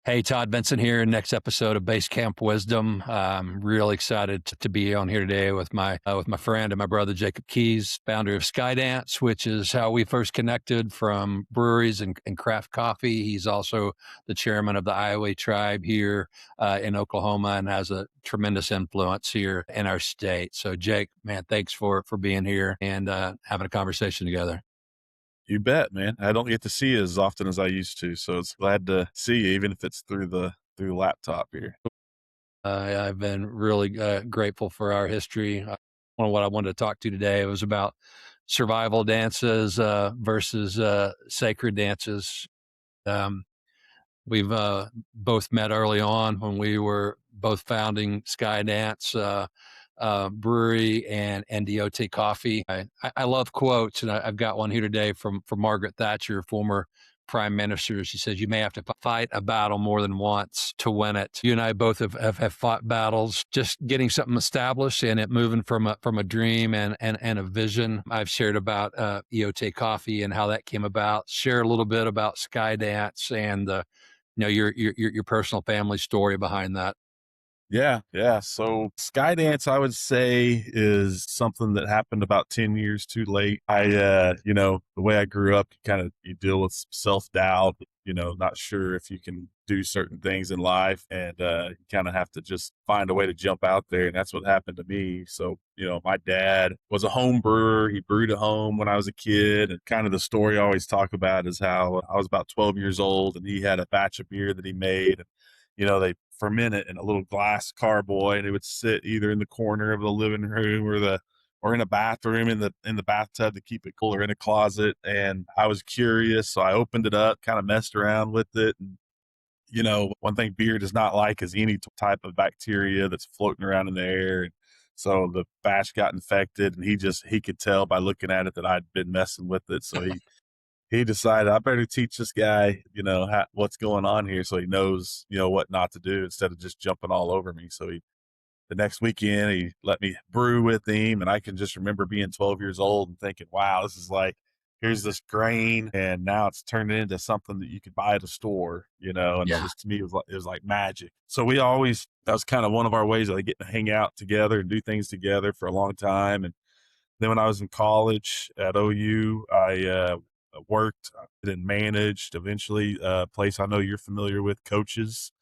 Hey, Todd Benson here. Next episode of Base Camp Wisdom. I'm really excited to be on here today with my friend and my brother Jacob Keys, founder of Skydance, which is how we first connected from breweries and craft coffee. He's also the chairman of the Iowa tribe here in Oklahoma and has a tremendous influence here in our state. So, Jake, man, thanks for being here and having a conversation together. You bet, man. I don't get to see you as often as I used to, so it's glad to see you, even if it's through the laptop here. I've been really grateful for our history. What I wanted to talk to today was about survival dances versus sacred dances. Um, we've both met early on when we were both founding Skydance Brewery and DOT Coffee. I love quotes, and I've got one here today from Margaret Thatcher, former prime minister. She says, "You may have to fight a battle more than once to win it." You and I both have fought battles, just getting something established and it moving from a dream and a vision. I've shared about EOT Coffee and how that came about. Share a little bit about Skydance and your personal family story behind that. Yeah. So Skydance, I would say, is something that happened about 10 years too late. The way I grew up, you deal with self-doubt, not sure if you can do certain things in life, and you kind of have to just find a way to jump out there. And that's what happened to me. So, my dad was a home brewer. He brewed at home when I was a kid. And kind of the story I always talk about is how I was about 12 years old and he had a batch of beer that he made. They ferment it in a little glass carboy, and it would sit either in the corner of the living room or in a bathroom in the bathtub to keep it cool, or in a closet. And I was curious, so I opened it up, kind of messed around with it. And one thing beer does not like is any type of bacteria that's floating around in the air. And so the batch got infected, and he could tell by looking at it that I'd been messing with it. So he decided I better teach this guy, what's going on here, so he knows, what not to do, instead of just jumping all over me. So the next weekend, he let me brew with him, and I can just remember being 12 years old and thinking, wow, this is like, here's this grain, and now it's turned into something that you could buy at a store, and it's Yeah. just, to me, it was like magic. So that was kind of one of our ways of getting to hang out together and do things together for a long time. And then when I was in college at OU, I worked and managed eventually a place I know you're familiar with, Coaches,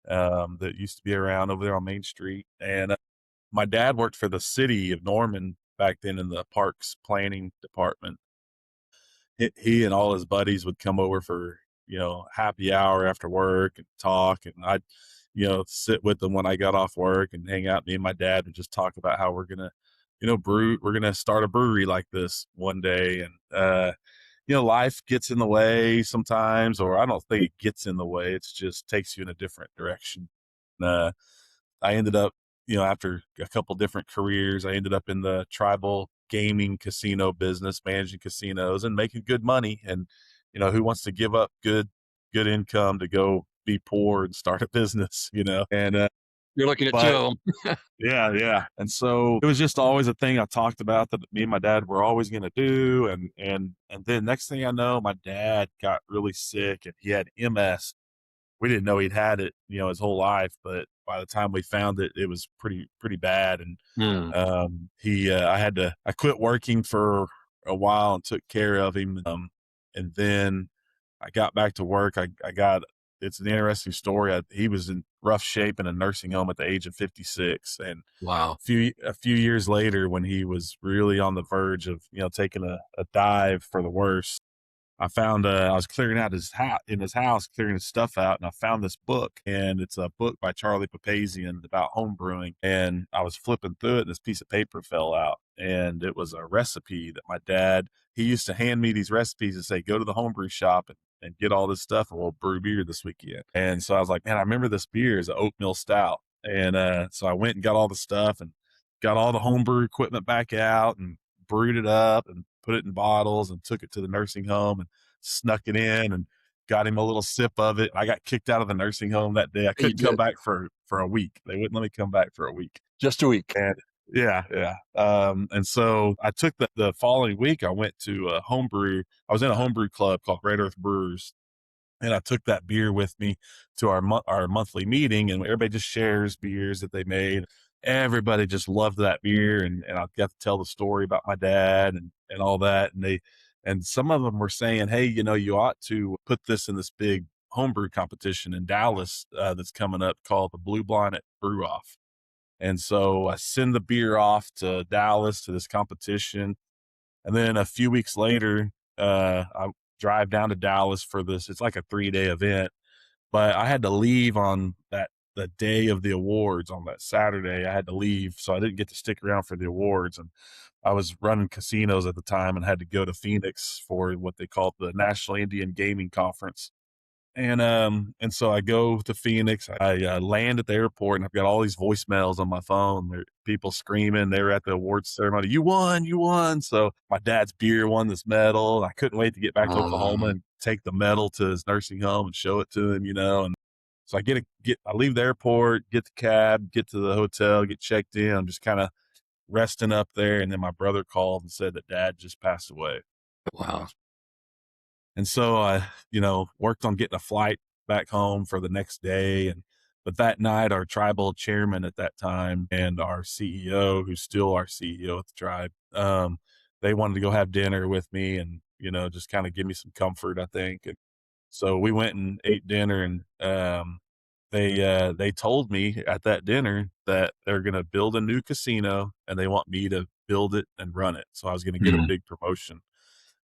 that used to be around over there on Main Street. And my dad worked for the city of Norman back then in the parks planning department. He and all his buddies would come over for, happy hour after work and talk. And I'd, sit with them when I got off work and hang out. Me and my dad would just talk about how we're going to, we're going to start a brewery like this one day. And, life gets in the way sometimes, or I don't think it gets in the way. It's just takes you in a different direction. Uh, I ended up, after a couple different careers, I ended up in the tribal gaming casino business, managing casinos and making good money. And, who wants to give up good income to go be poor and start a business, And, You're looking at two but of them. yeah. And so it was just always a thing I talked about that me and my dad were always going to do. And then next thing I know, my dad got really sick and he had MS. We didn't know he'd had it, his whole life, but by the time we found it, it was pretty bad. And Hmm. I quit working for a while and took care of him. And then I got back to work. It's an interesting story. He was in rough shape in a nursing home at the age of 56. And Wow. a few years later, when he was really on the verge of, taking a dive for the worst, I was clearing out his house, clearing his stuff out, and I found this book, and it's a book by Charlie Papazian about home brewing. And I was flipping through it, and this piece of paper fell out, and it was a recipe that my dad, he used to hand me these recipes and say, go to the homebrew shop and get all this stuff, and we'll brew beer this weekend. And so I was like, man, I remember this beer is an oatmeal stout. And so I went and got all the stuff and got all the homebrew equipment back out and brewed it up and put it in bottles and took it to the nursing home and snuck it in and got him a little sip of it. I got kicked out of the nursing home that day. I You couldn't come did. back for a week. They wouldn't let me come back for a week. Just a week. And yeah. And so I took the following week, I went to a homebrew. I was in a homebrew club called Great Earth Brewers. And I took that beer with me to our monthly meeting, and everybody just shares beers that they made. Everybody just loved that beer, and I got to tell the story about my dad and all that. And some of them were saying, "Hey, you ought to put this in this big homebrew competition in Dallas that's coming up called the Blue Bonnet Brew Off." And so I send the beer off to Dallas to this competition, and then a few weeks later, I drive down to Dallas for this. It's like a 3-day event, but I had to leave on the day of the awards on that Saturday. I had to leave, so I didn't get to stick around for the awards. And I was running casinos at the time and had to go to Phoenix for what they called the National Indian Gaming Conference. And so I go to Phoenix. I land at the airport, and I've got all these voicemails on my phone. There people screaming. They were at the awards ceremony. You won! You won! So my dad's beer won this medal. I couldn't wait to get back to Oklahoma Um, and take the medal to his nursing home and show it to him. And so I leave the airport, get the cab, get to the hotel, get checked in. I'm just kind of resting up there, and then my brother called and said that Dad just passed away. wow. And so I, worked on getting a flight back home for the next day. But that night, our tribal chairman at that time and our CEO, who's still our CEO at the tribe, they wanted to go have dinner with me and, just kind of give me some comfort, I think. And so we went and ate dinner, and they told me at that dinner that they're going to build a new casino and they want me to build it and run it. So I was going to get a Mhm. big promotion.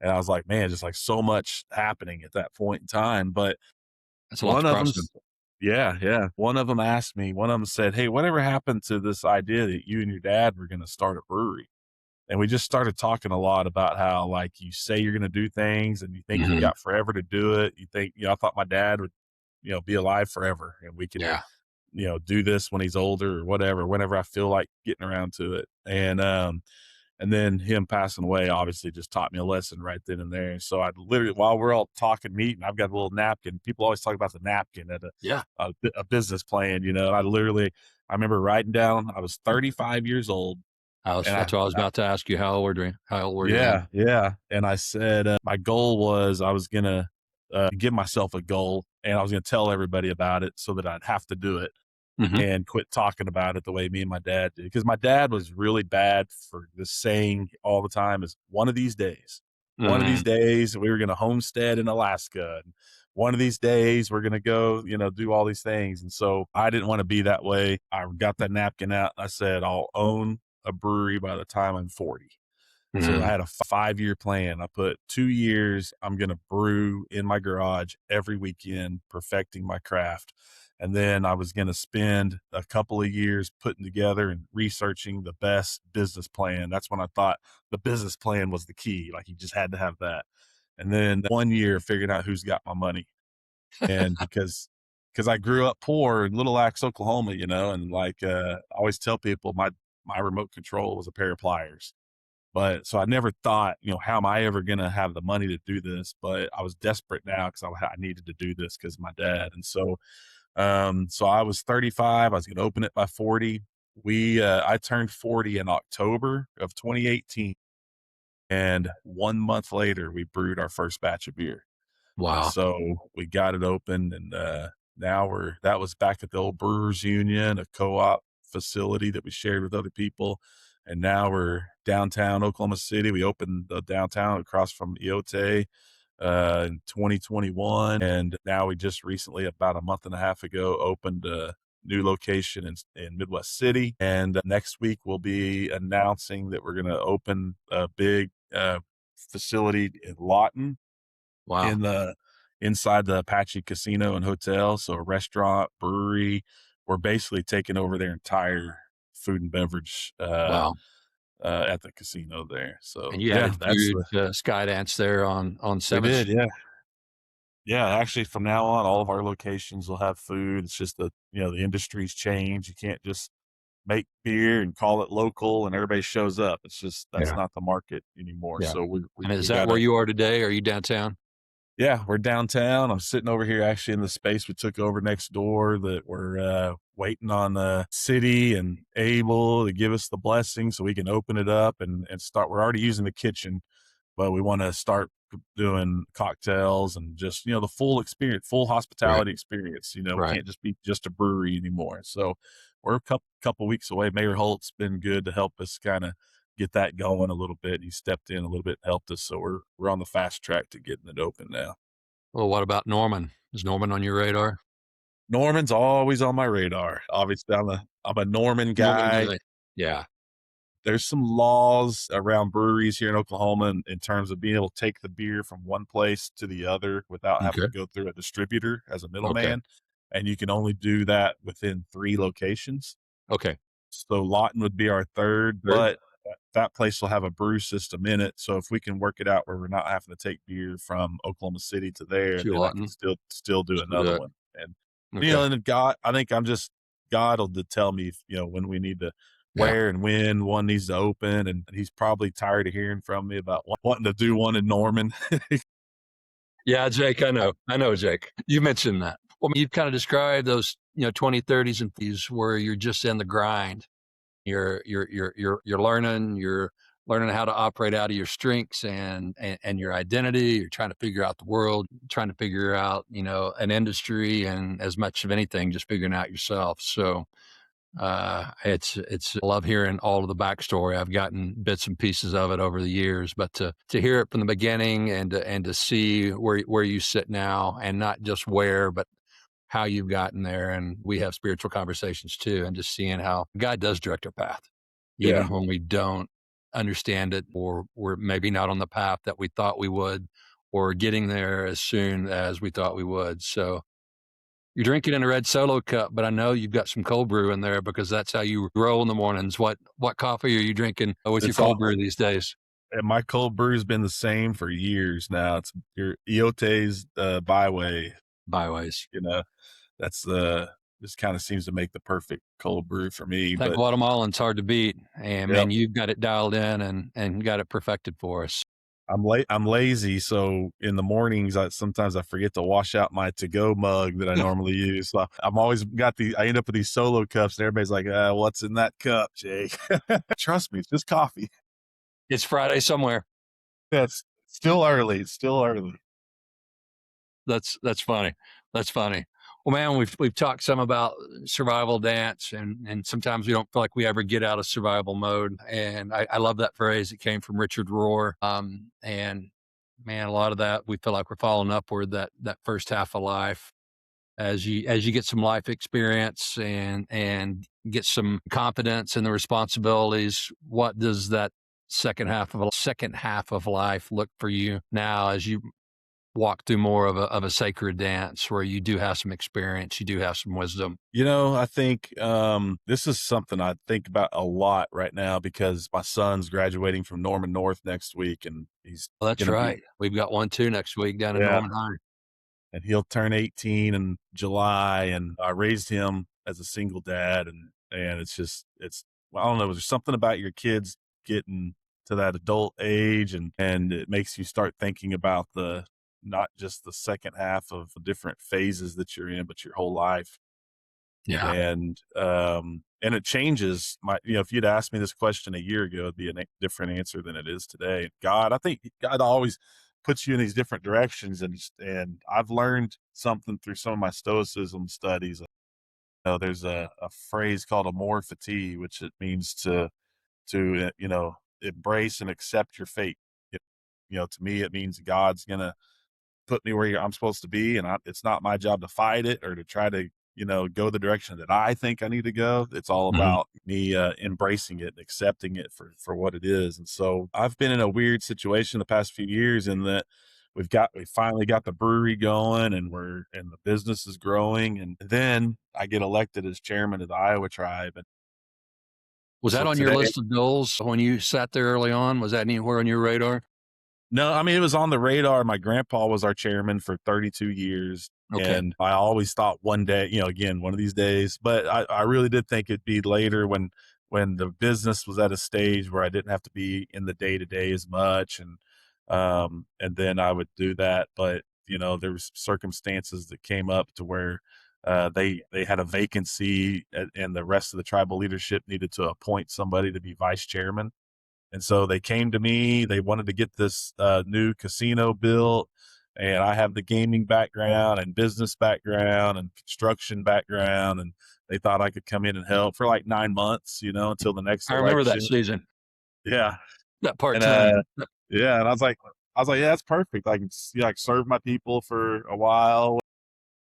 And I was like, man, just like so much happening at that point in time. But That's a lot one to of them, process. yeah, yeah. One of them asked me, one of them said, "Hey, whatever happened to this idea that you and your dad were going to start a brewery?" And we just started talking a lot about how, like, you say you're going to do things and you think you Mhm. got forever to do it. You think, I thought my dad would, be alive forever and we could, Yeah. do this when he's older or whatever, whenever I feel like getting around to it. And then him passing away obviously just taught me a lesson right then and there. So I literally, while we're all talking, meeting, I've got a little napkin. People always talk about the napkin at Yeah. a business plan. I remember writing down, I was 35 years old, and That's what I was about to ask you. How old were you then? yeah, yeah. And I said, my goal was I was going to give myself a goal, and I was going to tell everybody about it so that I'd have to do it Mhm. and quit talking about it the way me and my dad did. Because my dad was really bad for the saying all the time is one of these Mhm. days we were going to homestead in Alaska. And one of these days we're going to go, do all these things. And so I didn't want to be that way. I got that napkin out. I said, I'll own a brewery by the time I'm 40. So I Mhm. had a 5-year plan. I put 2 years, I'm going to brew in my garage every weekend, perfecting my craft. And then I was going to spend a couple of years putting together and researching the best business plan. That's when I thought the business plan was the key. Like you just had to have that. And then 1 year figuring out who's got my money. And because I grew up poor in Little Axe, Oklahoma, and like I always tell people my remote control was a pair of pliers. But so I never thought, how am I ever going to have the money to do this? But I was desperate now because I needed to do this because of my dad. And so I was 35. I was going to open it by 40. I turned 40 in October of 2018. And 1 month later, we brewed our first batch of beer. And Wow. so we got it open, and now that was back at the old Brewers Union, a co-op facility that we shared with other people. And now we're downtown Oklahoma City. We opened the downtown across from Eote in 2021. And now we just recently, about a month and a half ago, opened a new location in Midwest City. And next week, we'll be announcing that we're going to open a big facility in Lawton Wow. in the inside the Apache Casino and Hotel. So a restaurant, brewery. We're basically taking over their entire food and beverage Wow. at the casino there. And So you yeah, added food to Skydance there on we 7th did. Street. Yeah. Yeah. Actually, from now on, all of our locations will have food. It's just that, the industry's changed. You can't just make beer and call it local and everybody shows up. It's just, that's Yeah. not the market anymore. Yeah. So we, we, And is we that got where to, you are today? Are you downtown? yeah, we're downtown. I'm sitting over here actually in the space we took over next door that we're waiting on the city and able to give us the blessing so we can open it up and start. We're already using the kitchen, but we want to start doing cocktails and just, the full experience, full Right. hospitality experience. Right. Can't just be just a brewery anymore. So we're a couple weeks away. Mayor Holt's been good to help us kind of get that going a little bit. He stepped in a little bit, and helped us. So we're on the fast track to getting it open now. Well, what about Norman? Is Norman on your radar? Norman's always on my radar. Obviously, I'm a Norman Norman guy. guy. Yeah. There's some laws around breweries here in Oklahoma in terms of being able to take the beer from one place to the other without having Okay. to go through a distributor as a Okay. middleman. And you can only do that within 3 locations. Okay. So Lawton would be our third, Third. but that place will have a brew system in it. So if we can work it out where we're not having to take beer from Oklahoma City to there, To then I can Lawton. still do Still do another it. one. And Okay. and God, I think God will tell me, when we need to, Yeah. where and when one needs to open, and he's probably tired of hearing from me about wanting to do one in Norman. Yeah, Jake, I know. I know, Jake. You mentioned that. Well, you've kind of described those, 20, 30s and these where you're just in the grind. You're learning how to operate out of your strengths and your identity. You're trying to figure out the world, trying to figure out, an industry, and as much of anything, just figuring out yourself. So it's I love hearing all of the backstory. I've gotten bits and pieces of it over the years, but to hear it from the beginning and to see where you sit now, and not just where, but how you've gotten there. And we have spiritual conversations too, and just seeing how God does direct our path, Yeah. even when we don't understand it, or we're maybe not on the path that we thought we would, or getting there as soon as we thought we would. So you're drinking in a red Solo cup, but I know you've got some cold brew in there because that's how you roll in the mornings. What coffee are you drinking with your It's all cold brew these days? and my cold brew's been the same for years now. It's your Iote's Byway. Byways. That's just kind of seems to make the perfect cold brew for me. That But Guatemalan's hard to beat, and yep, man, you've got it dialed in and got it perfected for us. I'm lazy, so in the mornings sometimes I forget to wash out my to go mug that I normally use. So I'm always I end up with these Solo cups, and everybody's like, "What's in that cup, Jake?" Trust me, it's just coffee. It's Friday somewhere. That's still early. It's still early. That's funny. That's funny. Well, man, we've talked some about survival dance, and sometimes we don't feel like we ever get out of survival mode. And I love that phrase. It came from Richard Rohr. And man, a lot of that we feel like we're falling upward that first half of life. As you get some life experience and get some confidence in the responsibilities, what does that second half of life look for you now as you walk through more of a sacred dance where you do have some experience, you do have some wisdom? I think this is something I think about a lot right now because my son's graduating from Norman North next week, and he's Well, that's going to be right. We've got one too next week down in yeah, Norman High. and he'll turn 18 in July. And I raised him as a single dad, and it's well, I don't know. There's something about your kids getting to that adult age, and it makes you start thinking about the not just the second half of the different phases that you're in, but your whole life. Yeah. And it changes if you'd asked me this question a year ago, it'd be a different answer than it is today. I think God always puts you in these different directions, and I've learned something through some of my stoicism studies. There's a phrase called amor fati, which it means to embrace and accept your fate. It, to me, it means God's gonna put me where I'm supposed to be, and it's not my job to fight it or to try to go the direction that I think I need to go. It's all Mhm. about me embracing it and accepting it for what it is. And so I've been in a weird situation the past few years in that we finally got the brewery going, and the business is growing, and then I get elected as chairman of the Iowa tribe. And Was that so on your today, list of goals when you sat there early on? Was that anywhere on your radar? no, I mean, it was on the radar. My grandpa was our chairman for 32 years. Okay. And I always thought one day, again, one of these days, but I really did think it'd be later when the business was at a stage where I didn't have to be in the day to day as much. And then I would do that. But, there was circumstances that came up to where they had a vacancy, and the rest of the tribal leadership needed to appoint somebody to be vice chairman. And so they came to me. They wanted to get this new casino built. And I have the gaming background and business background and construction background. And they thought I could come in and help for like 9 months, until the next I remember that election. season, Yeah. that part And time. yeah. And I was like, yeah, that's perfect. I can like serve my people for a while,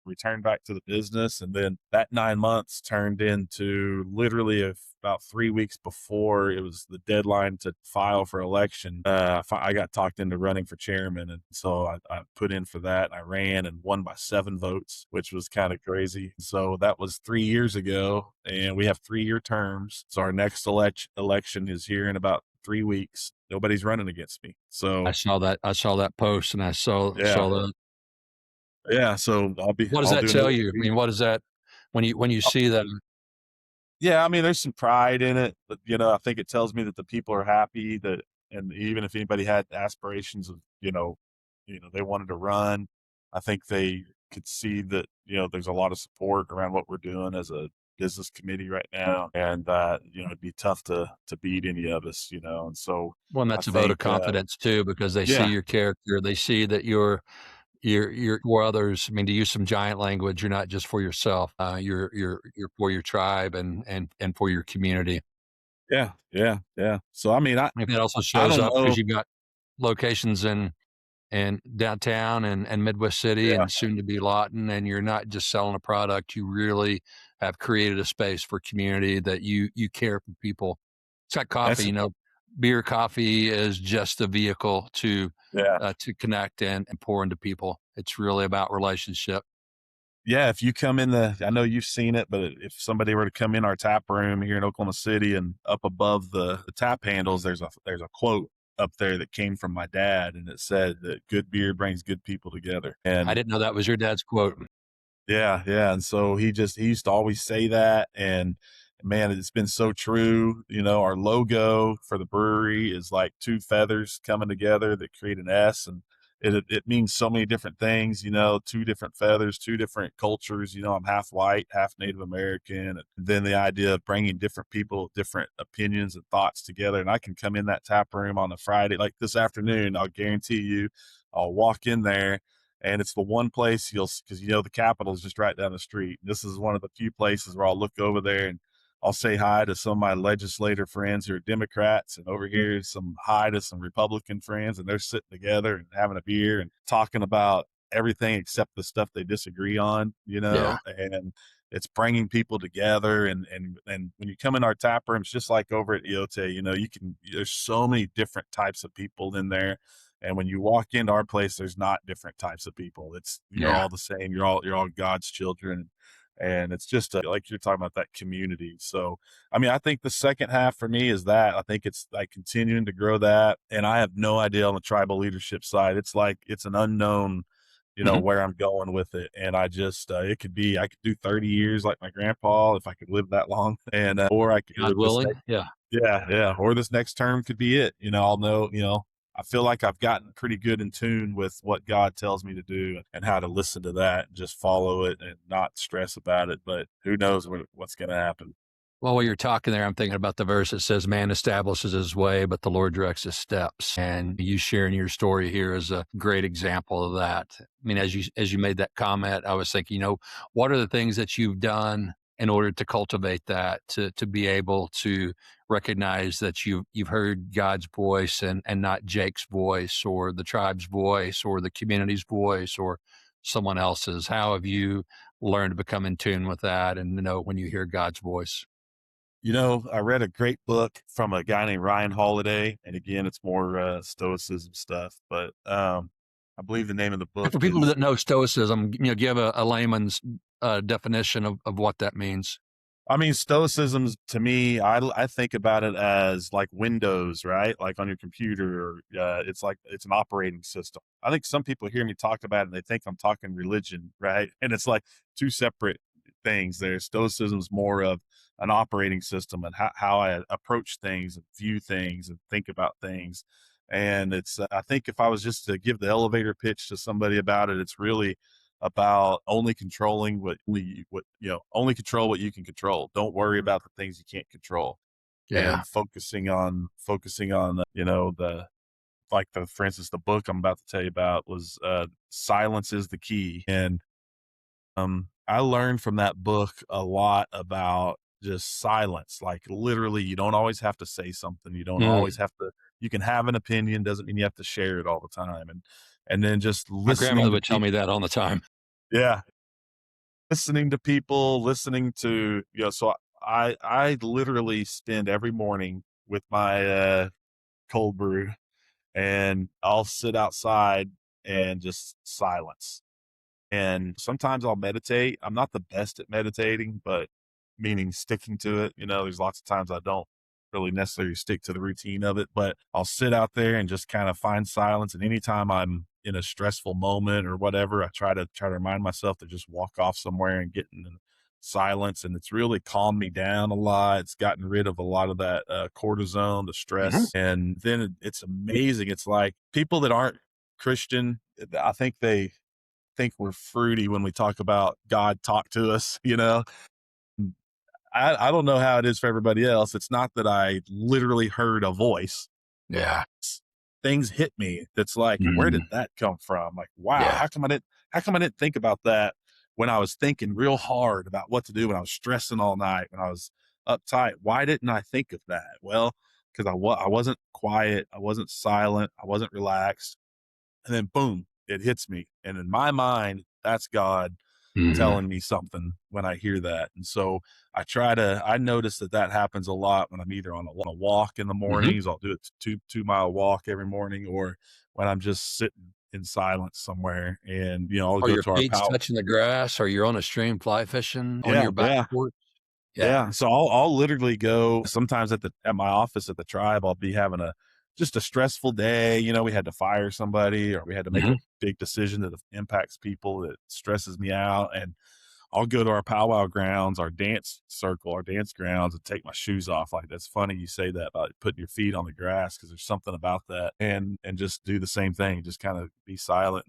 returned back to the business. And then that 9 months turned into literally about 3 weeks before it was the deadline to file for election. I got talked into running for chairman. And so I put in for that. And I ran and won by 7 votes, which was kind of crazy. So that was 3 years ago. And we have 3-year terms. So our next election is here in about 3 weeks. Nobody's running against me. I So saw that. I saw that post, and I saw yeah. the. Yeah. So What does I'll that do tell another you? I mean, what is that when you see that? Yeah, I mean, there's some pride in it, but I think it tells me that the people are happy that, and even if anybody had aspirations of, they wanted to run, I think they could see that, there's a lot of support around what we're doing as a business committee right now, and that, it'd be tough to beat any of us, and so Well, and I that's a vote of think, confidence too, because they see yeah, your character. They see that you're for others. I mean, to use some giant language, you're not just for yourself. You're for your tribe and for your community. yeah, yeah, yeah. So I mean, I think that also I shows don't up because know, you've got locations in downtown and Midwest City yeah, and soon to be Lawton, and you're not just selling a product. You really have created a space for community that you care for people. It's like coffee, that's beer, coffee is just a vehicle yeah. to connect and pour into people. It's really about relationship. Yeah, if you come in I know you've seen it, but if somebody were to come in our tap room here in Oklahoma City and up above the tap handles, there's a quote up there that came from my dad, and it said that good beer brings good people together. I And didn't know that was your dad's quote. yeah, yeah. And so he used to always say that. And man, it's been so true. Our logo for the brewery is like two feathers coming together that create an S. And it means so many different things, two different feathers, two different cultures. I'm half white, half Native American. And then the idea of bringing different people, different opinions and thoughts together. And I can come in that tap room on a Friday, like this afternoon, I'll guarantee you, I'll walk in there and it's the one place because the Capitol is just right down the street. This is one of the few places where I'll look over there and I'll say hi to some of my legislator friends who are Democrats, and over here some hi to some Republican friends, and they're sitting together and having a beer and talking about everything except the stuff they disagree on, Yeah, and it's bringing people together. And when you come in our tap rooms, just like over at EOTE, there's so many different types of people in there. And when you walk into our place, there's not different types of people. You're yeah. all the same. You're all God's children. And it's just like you're talking about that community. So, I mean, I think the second half for me is that I think it's like continuing to grow that. And I have no idea on the tribal leadership side. It's like, it's an unknown, Hmm. where I'm going with it. And I just, I could do 30 years like my grandpa if I could live that long. And, or I could, God willing. Yeah. yeah, yeah. Or this next term could be it. I'll know, I feel like I've gotten pretty good in tune with what God tells me to do and how to listen to that and just follow it and not stress about it. But who knows what's going to happen. Well, while you're talking there, I'm thinking about the verse that says, "Man establishes his way, but the Lord directs his steps." And you sharing your story here is a great example of that. I mean, as you made that comment, I was thinking, what are the things that you've done in order to cultivate that, to be able to recognize that you've heard God's voice and not Jake's voice or the tribe's voice or the community's voice or someone else's. How have you learned to become in tune with that and to know when you hear God's voice? I read a great book from a guy named Ryan Holiday. And again, it's more stoicism stuff. But I believe the name of the And book for people is that know Stoicism, give a layman's definition of what that means. I mean, stoicism to me, I think about it as like Windows, right? Like on your computer, or it's like it's an operating system. I think some people hear me talk about it and they think I'm talking religion, right? And it's like two separate things there. Stoicism is more of an operating system and how I approach things and view things and think about things. And I think if I was just to give the elevator pitch to somebody about it, it's really about only controlling only control what you can control. Don't worry about the things you can't control. Yeah. and focusing on for instance, the book I'm about to tell you about was Silence is the Key. And I learned from that book a lot about just silence. Like literally, you don't always have to say something. You don't always Mm. have to. You can have an opinion. Doesn't mean you have to share it all the time. And then just My listening grandmother to would tell people. me that all the time. Yeah, listening to people, listening to So I literally spend every morning with my cold brew, and I'll sit outside and just silence. And sometimes I'll meditate. I'm not the best at meditating, but meaning sticking to it. There's lots of times I don't really necessarily stick to the routine of it, but I'll sit out there and just kind of find silence. And anytime I'm in a stressful moment or whatever, I try to remind myself to just walk off somewhere and get in silence. And it's really calmed me down a lot. It's gotten rid of a lot of that cortisone, the Mhm. stress. And then it's amazing. It's like people that aren't Christian, I think we're fruity when we talk about God talk to us. I don't know how it is for everybody else. It's not that I literally heard a voice, but Yeah. things hit me that's like, where did Mm. that come from? Like, wow, Yeah. how come I didn't think about that when I was thinking real hard about what to do, when I was stressing all night, when I was uptight? Why didn't I think of that? Well, because I wasn't quiet, I wasn't silent, I wasn't relaxed. And then boom, it hits me. And in my mind, that's God Mhm. telling me something when I hear that. And so I notice that happens a lot when I'm either on a walk in the Mhm. mornings. I'll do a 2 mile walk every morning, or when I'm just sitting in silence somewhere. And, I'll Are go your to our feet power. touching the grass? Or you're on a stream fly fishing on Yeah. your back Yeah. porch? Yeah. Yeah, so I'll literally go sometimes at my office at the tribe. I'll be having just a stressful day. We had to fire somebody, or we had to make a Mhm. big decision that impacts people, that stresses me out. And I'll go to our powwow grounds, our dance circle, our dance grounds, and take my shoes off. Like, that's funny you say that about putting your feet on the grass, because there's something about that. And just do the same thing, just kind of be silent.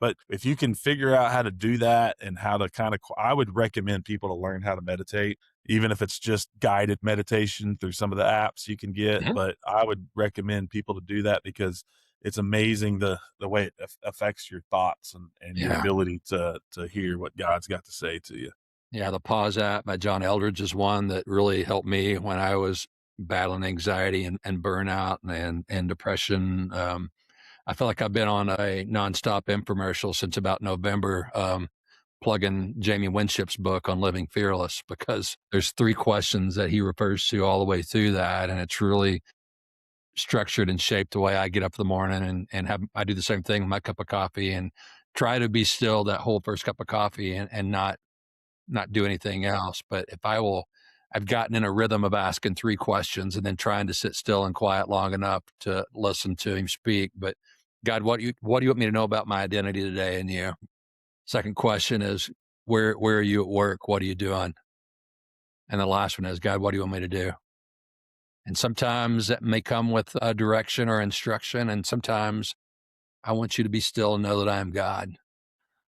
But if you can figure out how to do that, and how to I would recommend people to learn how to meditate, even if it's just guided meditation through some of the apps you can get. Mhm. But I would recommend people to do that, because it's amazing the way it affects your thoughts, and your Yeah. ability to hear what God's got to say to you. Yeah, the Pause app by John Eldredge is one that really helped me when I was battling anxiety and burnout and depression. I feel like I've been on a nonstop infomercial since about November, plugging Jamie Winship's book on Living Fearless, because there's 3 questions that he refers to all the way through that. And it's really structured and shaped the way I get up in the morning I do the same thing with my cup of coffee, and try to be still that whole first cup of coffee, and not do anything else. But I've gotten in a rhythm of asking 3 questions and then trying to sit still and quiet long enough to listen to him speak. But God, what do you want me to know about my identity today in you? Second question is, where are you at work? What are you doing? And the last one is, God, what do you want me to do? And sometimes that may come with a direction or instruction. And sometimes I want you to be still and know that I am God,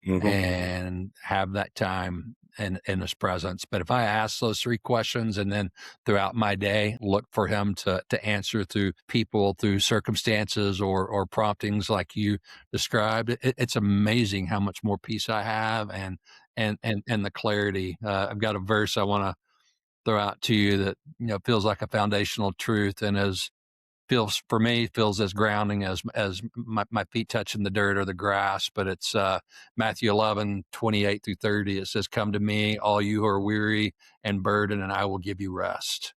Mhm. and have that time in his presence. But if I ask those 3 questions, and then throughout my day look for him to answer through people, through circumstances, or promptings like you described, it's amazing how much more peace I have, and the clarity. I've got a verse I want to throw out to you that feels like a foundational truth, and feels as grounding as my feet touching the dirt or the grass. But it's Matthew 11:28-30. It says, "Come to me, all you who are weary and burdened, and I will give you rest."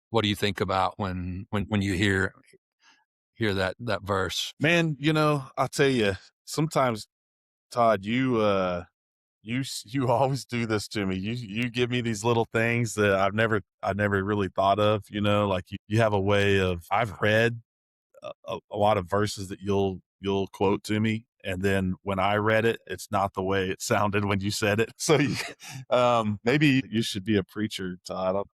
What do you think about when you hear that verse? Man, I'll tell you, sometimes, Todd, you always do this to me. You give me these little things that I've never really thought of. Like you have a way of. I've read a lot of verses that you'll quote to me, and then when I read it, it's not the way it sounded when you said it. So maybe you should be a preacher, Todd.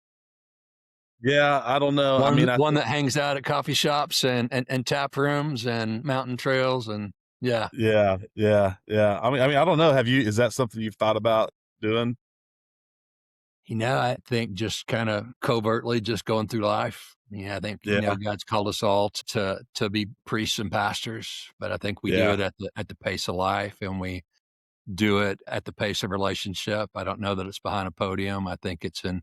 Yeah, I don't know. I mean, One that hangs out at coffee shops and tap rooms and mountain trails, and yeah. yeah, yeah, yeah. I mean, I don't know. Is that something you've thought about doing? I think just kind of covertly just going through life. Yeah, I think, Yeah, God's called us all to be priests and pastors, but I think we do yeah, it at the pace of life, and we do it at the pace of relationship. I don't know that it's behind a podium. I think it's in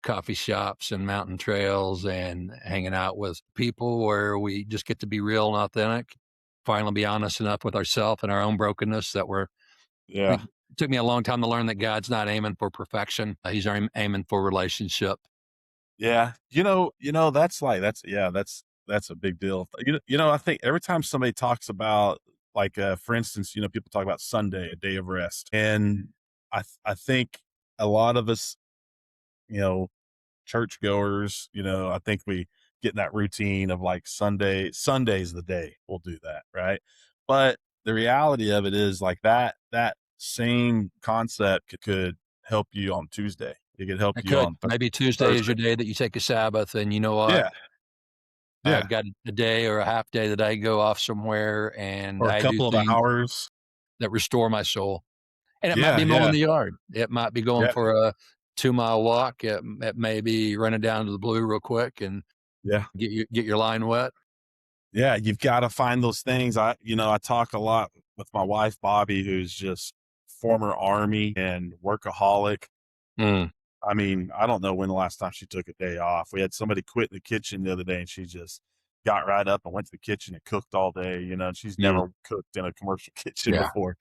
coffee shops and mountain trails and hanging out with people where we just get to be real and authentic, finally be honest enough with ourselves and our own brokenness that yeah, it took me a long time to learn that God's not aiming for perfection. He's aiming for relationship. yeah. That's a big deal. I think every time somebody talks about, like, for instance, people talk about Sunday, a day of rest, and I think a lot of us, you know, churchgoers, I think we get in that routine of, like, Sunday's the day we'll do that, right? But the reality of it is, like, that same concept could help you on Tuesday. It could help I you could. on Maybe Tuesday is Thursday. your day that you take a Sabbath, and you know what? Yeah, I've yeah, got a day or a half day that I go off somewhere and or a I do couple of things hours. that restore my soul. And it might Yeah, be mowing yeah, the yard. It might be going yeah, for a 2-mile walk. It may be running down to the blue real quick and yeah, get your line wet. yeah, you've gotta find those things. I talk a lot with my wife, Bobby, who's just former Army and workaholic. Mm, I mean, I don't know when the last time she took a day off. We had somebody quit in the kitchen the other day, and she just got right up and went to the kitchen and cooked all day, and she's mm, never cooked in a commercial kitchen yeah, before.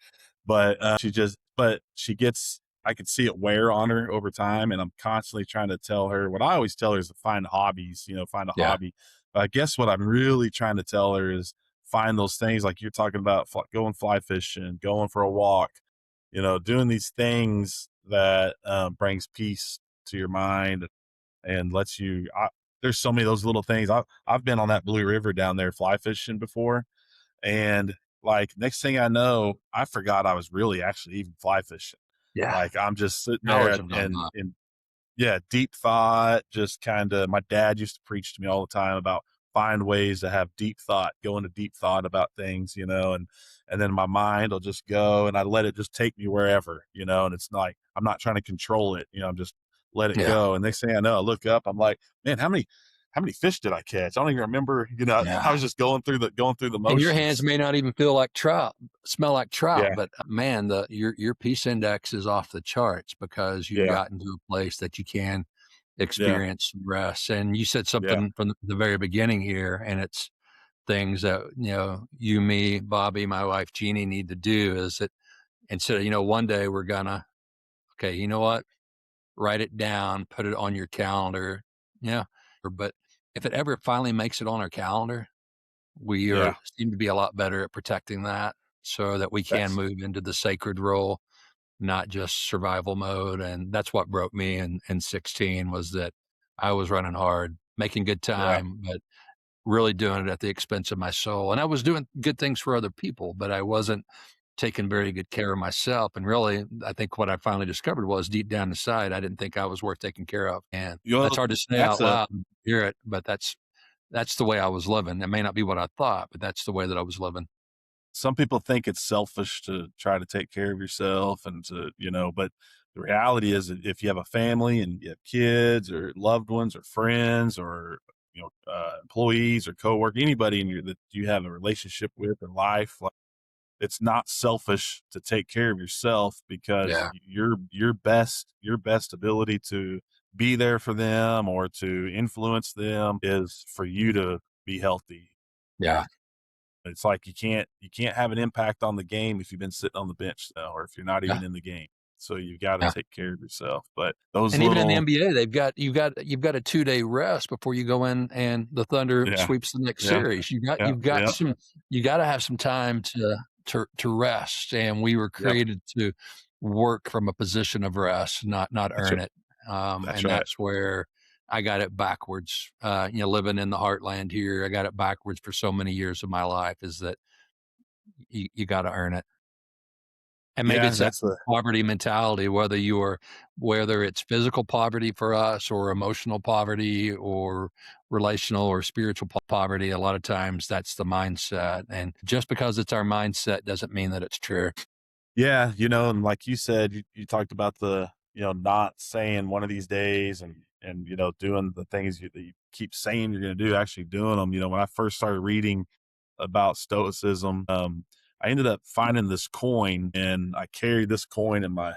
But, she gets I could see it wear on her over time, and I'm constantly trying to tell her what I always tell her is to find hobbies, find a yeah. hobby. But I guess what I'm really trying to tell her is find those things like you're talking about, going fly fishing, going for a walk, doing these things that brings peace to your mind and lets you. There's so many of those little things. I've been on that Blue River down there fly fishing before, and, like, next thing I know, I forgot I was really actually even fly fishing. Yeah. Like, I'm just sitting there Hours have gone by. and yeah, deep thought, just kinda my dad used to preach to me all the time about find ways to have deep thought, go into deep thought about things, and then my mind will just go and I let it just take me wherever, and it's like I'm not trying to control it, I'm just let it Yeah. go. And next thing I know, I look up, I'm like, man, how many fish did I catch? I don't even remember, I Yeah. was just going through the And your hands motions. may not even feel like trout, smell like trout, Yeah, but man, your peace index is off the charts because you've yeah, gotten to a place that you can yeah, experience some rest. And you said yeah, something from the very beginning here, and it's things that you, me, Bobby, my wife Jeannie need to do is that instead of one day we're gonna okay, you know what, write it down, put it on your calendar, yeah. But if it ever finally makes it on our calendar, we yeah. seem to be a lot better at protecting that so that we can That's move into the sacred role, not just survival mode. And that's what broke me in 16 was that I was running hard, making good yeah. time, but really doing it at the expense of my soul. And I was doing good things for other people, but I wasn't taking very good care of myself. And really, I think what I finally discovered was deep down inside, I didn't think I was worth taking care of. And that's Well, hard to say that's out a loud and hear it, but that's the way I was living. It may not be what I thought, but that's the way that I was living. some people think it's selfish to try to take care of yourself and but the reality is that if you have a family and you have kids or loved ones or friends or employees or coworker, anybody that you have a relationship with in life, like, it's not selfish to take care of yourself because Yeah. your best ability to be there for them or to influence them is for you to be healthy. Yeah. It's like you can't have an impact on the game if you've been sitting on the bench though, or if you're not Yeah. even in the game. So you've got to Yeah. take care of yourself. But those And even in the little NBA, you've got a 2-day rest before you go in and the Thunder yeah, sweeps the next yeah, series. yeah, yeah, You got to have some time to rest. And we were yeah. created to work from a position of rest, not That's earn right. it. That's And right. that's where I got it backwards. Living in the heartland here, I got it backwards for so many years of my life is that you got to earn it. And maybe Yeah, it's that that's the poverty mentality, whether it's physical poverty for us or emotional poverty or relational or spiritual poverty. A lot of times that's the mindset. And just because it's our mindset doesn't mean that it's true. yeah, and like you said, you talked about the not saying one of these days and, doing the things that you keep saying you're going to do, actually doing them. When I first started reading about stoicism, I ended up finding this coin and I carried this coin in my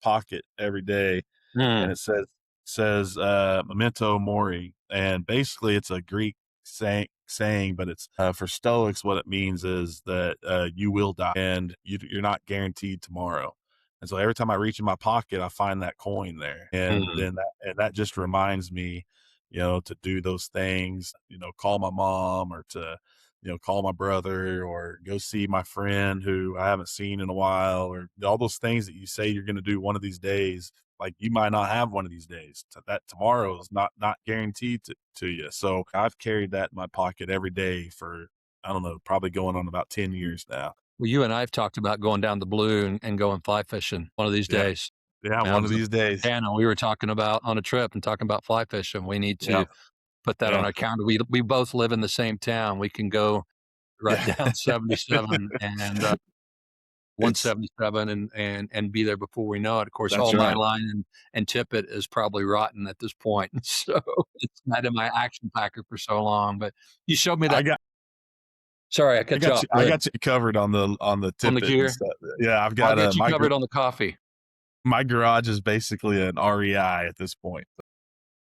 pocket every day, and Mm, it says memento mori, and basically it's a Greek saying, but it's for Stoics. What it means is that you will die, and you're not guaranteed tomorrow. And so every time I reach in my pocket, I find that coin there, and mm. then that just reminds me, to do those things. Call my mom, or to call my brother, or go see my friend who I haven't seen in a while, or all those things that you say you're going to do one of these days. Like, you might not have one of these days. That tomorrow is not guaranteed to you. So I've carried that in my pocket every day for, I don't know, probably going on about 10 years now. Well, you and I have talked about going down the blue and going fly fishing one of these Yeah. days. Yeah. I One of was these days. and we were talking about on a trip and talking about fly fishing. We need Yeah. to put that on Yeah. our calendar. We both live in the same town. We can go right Yeah. down 77 and It's 177 and be there before we know it. Of course, That's all my right. line and tippet is probably rotten at this point. So it's not in my action packer for so long. But you showed me I that. got Sorry, I I cut you got off. you Go I ahead. got you covered on the On the tippet and gear. stuff. Yeah, I've I'll got get you my covered on the coffee. my garage is basically an REI at this point.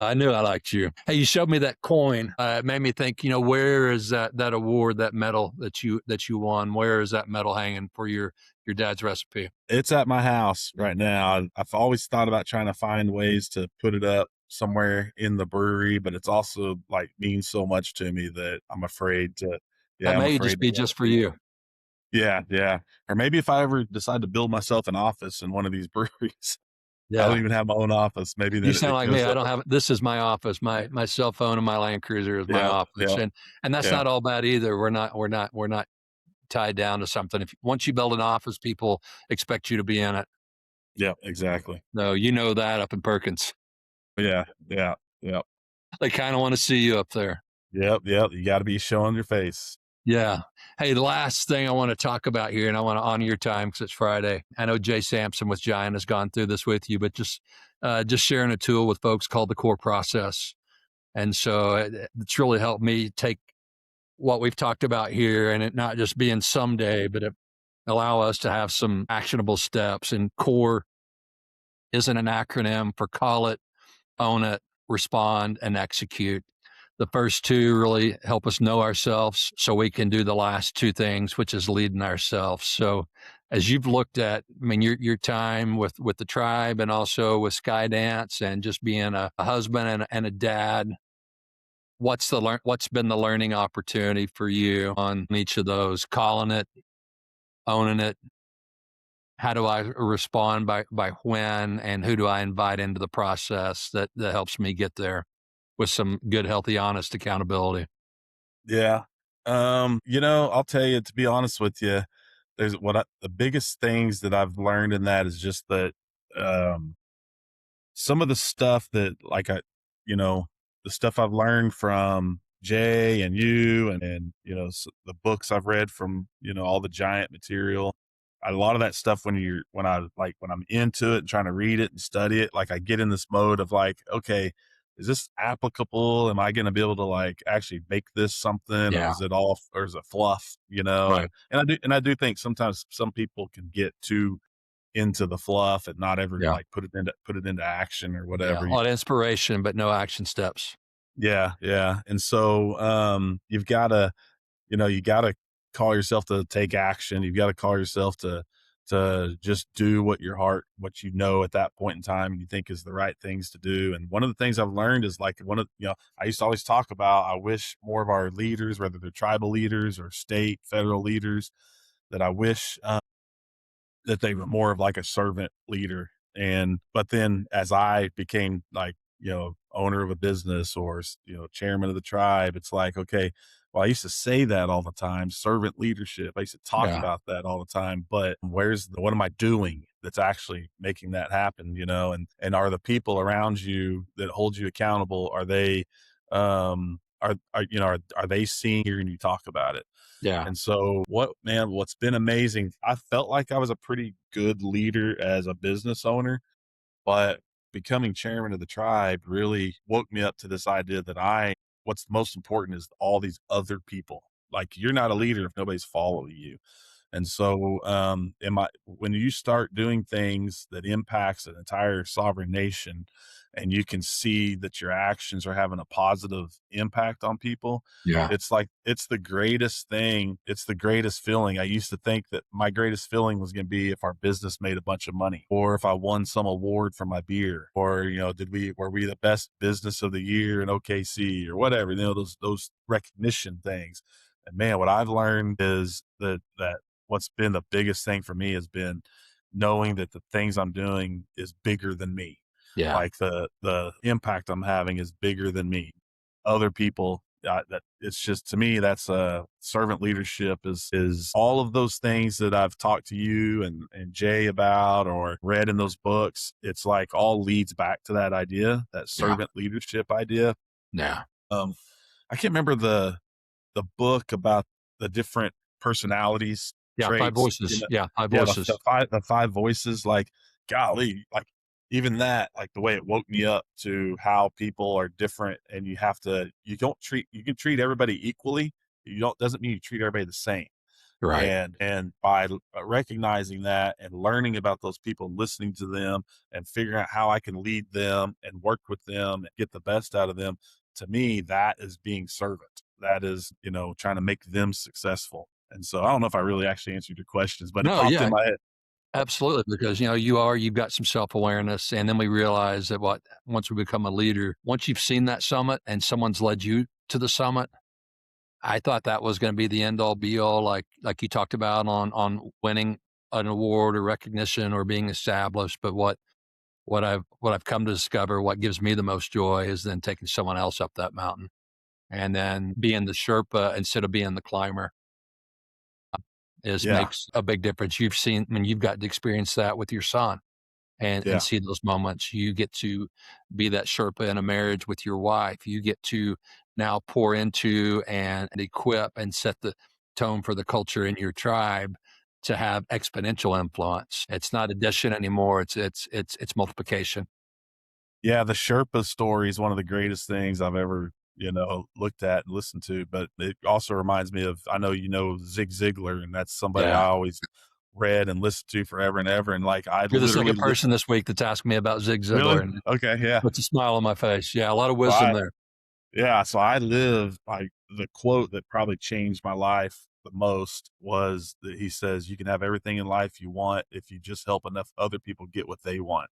I knew I liked you. Hey, you showed me that coin. It made me think. Where is that award, that medal that you won? Where is that medal hanging for your dad's recipe? It's at my house right now. I've always thought about trying to find ways to put it up somewhere in the brewery, but it's also like means so much to me that I'm afraid to. That Yeah, I'm may just afraid to be let just it for be. you. Yeah, yeah. Or maybe if I ever decide to build myself an office in one of these breweries, I don't Yeah. even have my own office. Maybe You then sound it like me. goes I up. don't have this is my office. My cell phone and my Land Cruiser is my Yeah, office. yeah, And that's yeah, not all bad either. We're not tied down to something. If once you build an office, people expect you to be in it. yeah. Exactly. No, you know that up in Perkins. Yeah, yeah, yeah. They kind of want to see you up there. Yep, yep. You got to be showing your face. Yeah. Hey, the last thing I want to talk about here, and I want to honor your time because it's Friday. I know Jay Sampson with Giant has gone through this with you, but just sharing a tool with folks called the core process. And so it's really helped me take what we've talked about here and it not just being someday, but it allow us to have some actionable steps. And core isn't an acronym for call it, own it, respond, and execute. The first two really help us know ourselves so we can do the last two things, which is leading ourselves. So as you've looked at, I mean, your time with the tribe and also with Skydance and just being a husband and a dad, what's been the learning opportunity for you on each of those? Calling it, owning it. How do I respond by when and who do I invite into the process that helps me get there with some good, healthy, honest accountability? Yeah. I'll tell you, to be honest with you, the biggest things that I've learned in that is just that, um, some of the stuff that, like, you know, the stuff I've learned from Jay and you, and the books I've read from, all the Giant material. A lot of that stuff, when I'm into it and trying to read it and study it, like, I get in this mode of like, okay, is this applicable? Am I going to be able to, like, actually make this something, or Yeah, is it fluff? right. And I do think sometimes some people can get too into the fluff and not ever, Yeah, like, put it into action or yeah. whatever. A lot of inspiration, but no action steps. Yeah, yeah. And so, you gotta call yourself to take action. You've got to call yourself to just do what at that point in time you think is the right things to do. And one of the things I've learned is, like, I used to always talk about, I wish more of our leaders, whether they're tribal leaders or state, federal leaders, that I wish that they were more of like a servant leader. But then as I became, like, owner of a business, or, chairman of the tribe, it's like, okay, well, I used to say that all the time, servant leadership. I used to talk Yeah, about that all the time, but what am I doing that's actually making that happen? And are the people around you that hold you accountable, are they, are they seeing you and you talk about it? yeah, And so, what's been amazing, I felt like I was a pretty good leader as a business owner, But becoming chairman of the tribe really woke me up to this idea that what's most important is all these other people. Like, you're not a leader if nobody's following you. And so, when you start doing things that impacts an entire sovereign nation, and you can see that your actions are having a positive impact on people, Yeah. it's like it's the greatest thing. It's the greatest feeling. I used to think that my greatest feeling was going to be if our business made a bunch of money, or if I won some award for my beer, or were we the best business of the year in OKC or whatever. Those recognition things. And man, what I've learned is that what's been the biggest thing for me has been knowing that the things I'm doing is bigger than me. Yeah. Like, the impact I'm having is bigger than me. Other people, that it's just, to me, that's servant leadership is all of those things that I've talked to you and Jay about or read in those books. It's like all leads back to that idea, that Yeah. servant leadership idea. Yeah. Um, I can't remember the book about the different personalities Yeah. Five traits, voices. Yeah. Five yeah, voices. the five voices, like, golly, like, even that, like, the way it woke me up to how people are different, and you can treat everybody equally. You don't Doesn't mean you treat everybody the same. Right. And by recognizing that and learning about those people, listening to them and figuring out how I can lead them and work with them and get the best out of them, to me, that is being servant. That is, trying to make them successful. And so I don't know if I really actually answered your questions, but it No, popped in yeah, my head. absolutely. Because, you've got some self awareness. And then we realize that once we become a leader, once you've seen that summit and someone's led you to the summit, I thought that was going to be the end all be all, like you talked about on winning an award or recognition or being established. But what I've come to discover, what gives me the most joy is then taking someone else up that mountain and then being the Sherpa instead of being the climber is Yeah. makes a big difference. You've got to experience that with your son and Yeah. see those moments. You get to be that Sherpa in a marriage with your wife. You get to now pour into and equip and set the tone for the culture in your tribe to have exponential influence. It's not addition anymore. It's multiplication. Yeah. The Sherpa story is one of the greatest things I've ever, looked at and listened to. But it also reminds me of, I know, Zig Ziglar, and that's somebody I Yeah. always read and listened to forever and ever. And, like, I You're the literally second person this week that's asked me about Zig Ziglar, really? and it Okay. Yeah. puts a smile on my face. Yeah, a lot of So wisdom there. I live by the quote that probably changed my life the most was that he says, "You can have everything in life you want if you just help enough other people get what they want."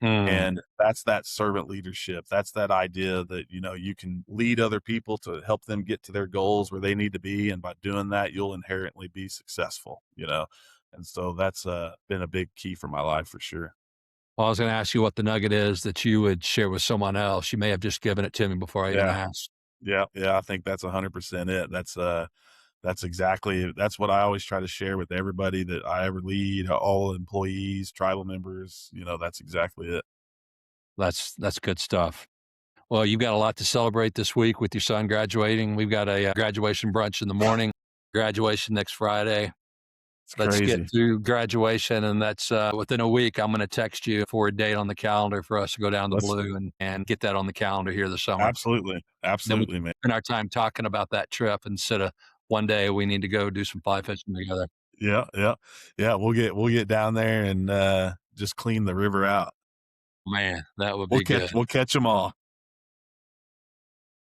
Mm, And that's that servant leadership. That's that idea that, you can lead other people to help them get to their goals where they need to be. And by doing that, you'll inherently be successful. And so that's been a big key for my life for sure. well, I was going to ask you what the nugget is that you would share with someone else. You may have just given it to me before I even Yeah. asked. Yeah. Yeah. I think that's 100% it. That's what I always try to share with everybody that I ever lead, all employees, tribal members. That's exactly it. That's good stuff. Well, you've got a lot to celebrate this week with your son graduating. We've got a graduation brunch in the morning, graduation next Friday. It's Let's get crazy. through graduation, and that's within a week. I'm going to text you for a date on the calendar for us to go down to Let's Blue and get that on the calendar here this summer. Absolutely. Then we can Absolutely, man. spend our time talking about that trip instead of one day we need to go do some fly fishing together. Yeah. Yeah. Yeah. We'll get down there and just clean the river out. Man, that would We'll be catch good. we'll catch them all.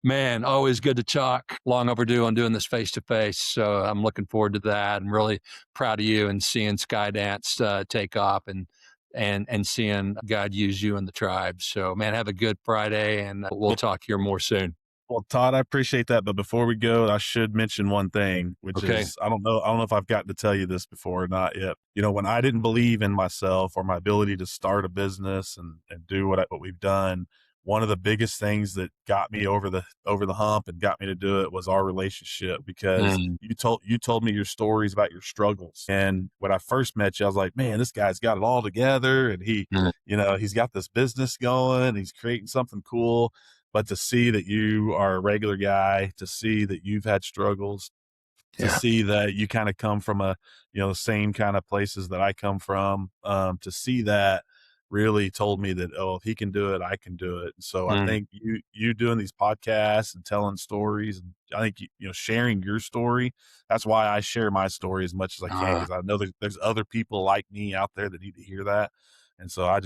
Man, always good to talk. Long overdue on doing this face to face. So I'm looking forward to that. I'm really proud of you and seeing Skydance take off and seeing God use you in the tribe. So, man, have a good Friday, and we'll Well, talk here more soon. well, Todd, I appreciate that. But before we go, I should mention one thing, which Okay. is, I don't know if I've gotten to tell you this before or not yet. When I didn't believe in myself or my ability to start a business and do what we've done, one of the biggest things that got me over the hump and got me to do it was our relationship, because Mm, you told me your stories about your struggles. And when I first met you, I was like, man, this guy's got it all together, and mm, he's got this business going, he's creating something cool. But to see that you are a regular guy, to see that you've had struggles, to yeah. see that you kind of come from the same kind of places that I come from, to see that really told me that, oh, if he can do it, I can do it. So I Mm. think you doing these podcasts and telling stories, and I think sharing your story. That's why I share my story as much as I can, Uh, because I know there's other people like me out there that need to hear that. And so I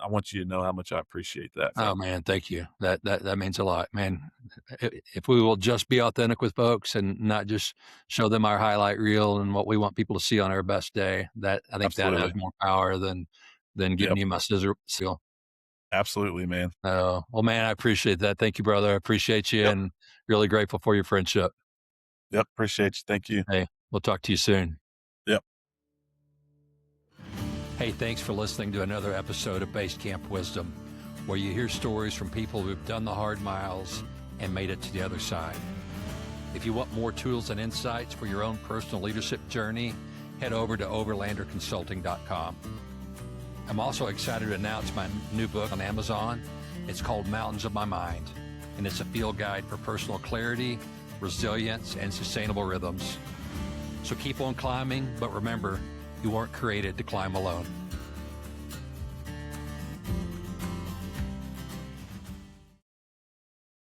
want you to know how much I appreciate that, oh fam. man, thank you. That means a lot, man. If we will just be authentic with folks and not just show them our highlight reel and what we want people to see on our best day, that I think that has Absolutely. more power than getting Yep. you my scissor seal. Absolutely, man. Well, man, I appreciate that. Thank you, brother. I appreciate you Yep. and really grateful for your friendship. Yep. Appreciate you. Thank you. Hey, we'll talk to you soon. Yep. Hey, thanks for listening to another episode of Base Camp Wisdom, where you hear stories from people who've done the hard miles and made it to the other side. If you want more tools and insights for your own personal leadership journey, head over to overlanderconsulting.com. I'm also excited to announce my new book on Amazon. It's called Mountains of My Mind, and it's a field guide for personal clarity, resilience, and sustainable rhythms. So keep on climbing, but remember, you weren't created to climb alone.